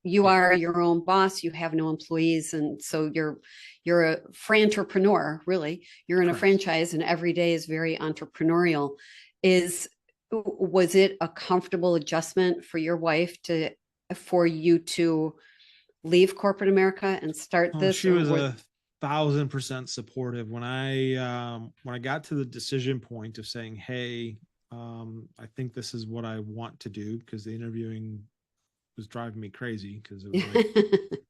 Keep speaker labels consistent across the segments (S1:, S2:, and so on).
S1: you
S2: Yeah,
S1: are your own boss, you have no employees, and so you're a frantrepreneur, really. You're in a
S2: correct.
S1: franchise, and every day is very entrepreneurial. Is Was it a comfortable adjustment for your wife to for you to leave corporate America and start
S2: Oh,
S1: this,
S2: she
S1: or
S2: was
S1: were
S2: 1,000% supportive when I got to the decision point of saying, "Hey, I think this is what I want to do," because the interviewing was driving me crazy because it was like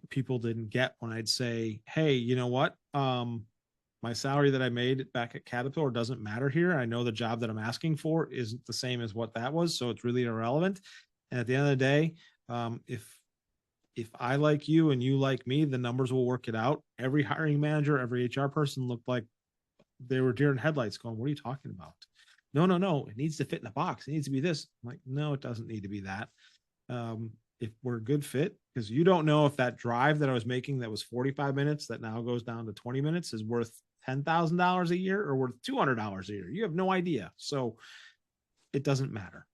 S2: people didn't get when I'd say, "Hey, you know what? My salary that I made back at Caterpillar doesn't matter here. I know the job that I'm asking for isn't the same as what that was, so it's really irrelevant. And at the end of the day, if I like you and you like me, the numbers will work it out." Every hiring manager, every HR person looked like they were deer in headlights going, "What are you talking about? No, no, no. It needs to fit in a box. It needs to be this." I'm like, "No, it doesn't need to be that." If we're a good fit, because you don't know if that drive that I was making that was 45 minutes that now goes down to 20 minutes is worth $10,000 a year or worth $200 a year. You have no idea. So it doesn't matter.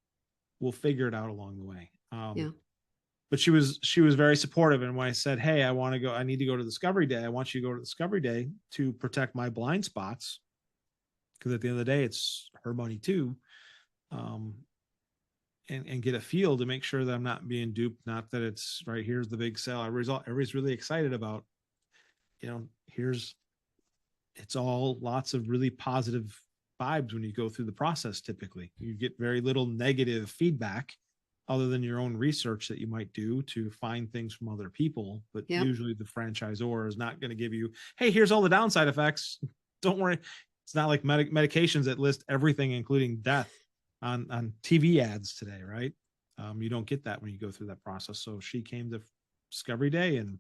S2: We'll figure it out along the way.
S1: yeah.
S2: But she was very supportive. And when I said, "Hey, I need to go to Discovery Day. I want you to go to Discovery Day to protect my blind spots," because at the end of the day, it's her money too. Um, and get a feel to make sure that I'm not being duped. Not that it's right here's the big sell. Everybody's really excited about, here's it's all lots of really positive vibes when you go through the process. Typically, you get very little negative feedback other than your own research that you might do to find things from other people. But
S1: Yep.
S2: usually the franchisor is not going to give you, "Hey, here's all the downside effects. Don't worry." It's not like medications that list everything, including death, on TV ads today, right? You don't get that when you go through that process. So she came to Discovery Day and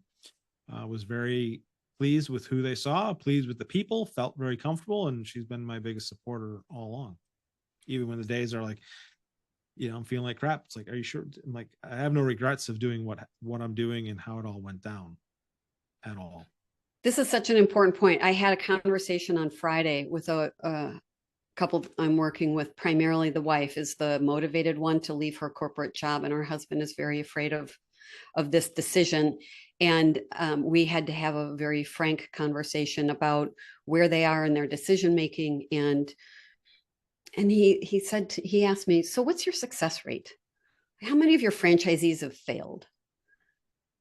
S2: was very pleased with who they saw, pleased with the people, felt very comfortable, and she's been my biggest supporter all along. Even when the days are like, I'm feeling like crap. It's like, "Are you sure?" I'm like, I have no regrets of doing what I'm doing and how it all went down at all.
S1: This is such an important point. I had a conversation on Friday with a couple I'm working with. Primarily the wife is the motivated one to leave her corporate job, and her husband is very afraid of this decision. And we had to have a very frank conversation about where they are in their decision making. And he asked me, "So what's your success rate? How many of your franchisees have failed?"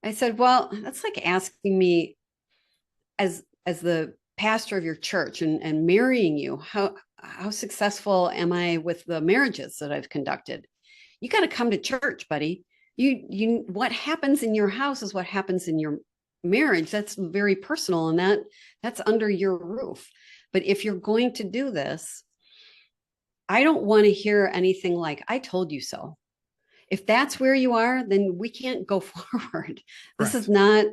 S1: I said, "Well, that's like asking me as the pastor of your church and marrying you, how successful am I with the marriages that I've conducted? You got to come to church, buddy. You what happens in your house is what happens in your marriage. That's very personal, and that's under your roof. But if you're going to do this, I don't want to hear anything like 'I told you so.' If that's where you are, then we can't go forward. This is
S2: Correct.
S1: not,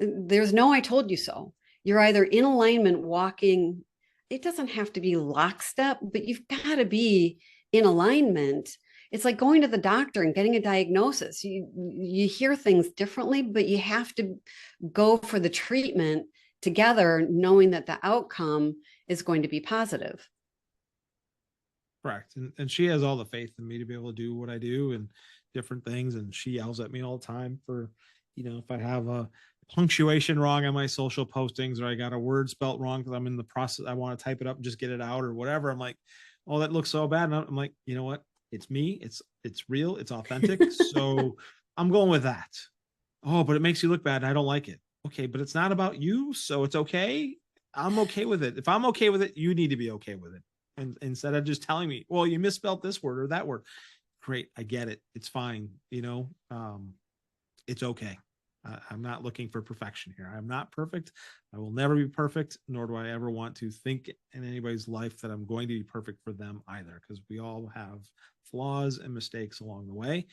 S1: there's no 'I told you so.' You're either in alignment walking, it doesn't have to be lockstep, but you've got to be in alignment. It's like going to the doctor and getting a diagnosis. You hear things differently, but you have to go for the treatment together, knowing that the outcome is going to be positive.
S2: Correct. And she has all the faith in me to be able to do what I do and different things. And she yells at me all the time for, if I have a punctuation wrong on my social postings or I got a word spelt wrong because I'm in the process, I want to type it up and just get it out or whatever. I'm like, "Oh, that looks so bad." And I'm like, "You know what? It's me. It's real. It's authentic. So I'm going with that." "Oh, but it makes you look bad. I don't like it." "Okay, but it's not about you. So it's okay. I'm okay with it. If I'm okay with it, you need to be okay with it." And instead of just telling me, "Well, you misspelled this word or that word." Great. I get it. It's fine. It's okay. I'm not looking for perfection here. I'm not perfect. I will never be perfect, nor do I ever want to think in anybody's life that I'm going to be perfect for them either, because we all have flaws and mistakes along the way.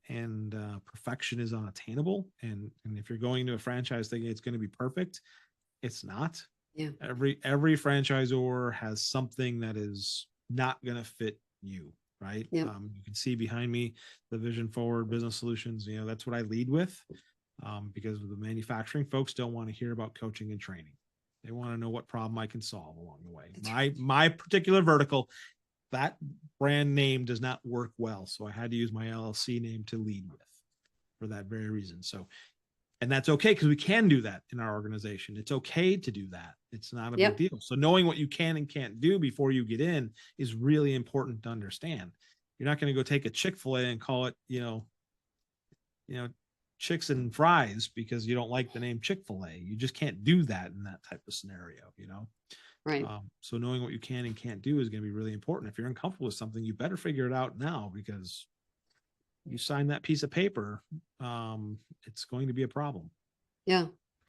S2: And perfection is unattainable. And if you're going to a franchise thinking it's going to be perfect, it's not.
S1: Yeah.
S2: Every franchisor has something that is not going to fit you, right?
S1: Yep.
S2: You can see behind me the Vision Forward Business Solutions. That's what I lead with, because the manufacturing folks don't want to hear about coaching and training. They want to know what problem I can solve along the way. My particular vertical, that brand name does not work well, so I had to use my LLC name to lead with. for that very reason. So, and that's okay, because we can do that in our organization. It's okay to do that. It's not a
S1: Yep.
S2: big deal. So knowing what you can and can't do before you get in is really important to understand. You're not going to go take a Chick-fil-A and call it, chicks and fries because you don't like the name Chick-fil-A. You just can't do that in that type of scenario,
S1: Right.
S2: So knowing what you can and can't do is going to be really important. If you're uncomfortable with something, you better figure it out now, because you sign that piece of paper, it's going to be a problem.
S1: Yeah.